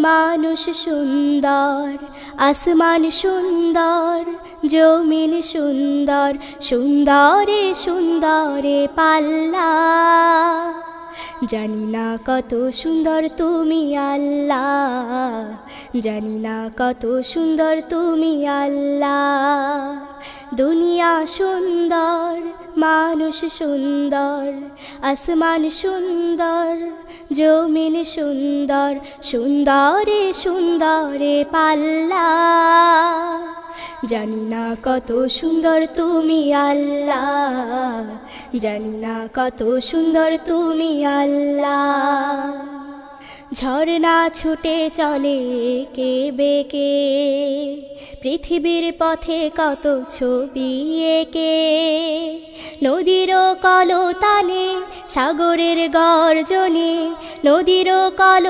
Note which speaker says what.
Speaker 1: মানুষ সুন্দর, আসমান সুন্দর, জমিন সুন্দর, সুন্দরে সুন্দরে পাল্লা। জানি না কত সুন্দর তুমি আল্লাহ, জানি না কত সুন্দর তুমি আল্লাহ। দুনিয়া সুন্দর, মানুষ সুন্দর, আসমান সুন্দর, জমিন সুন্দর, সুন্দরে সুন্দরে পাল্লা। জানি না কত সুন্দর তুমি আল্লাহ, জানি না কত সুন্দর তুমি আল্লাহ। ঝর্ণা ছুটে চলে এঁকে বেঁকে, পৃথিবীর পথে কত ছবি এঁকে। নদীর কলতানে, সাগরের গর্জনে, নদীর কল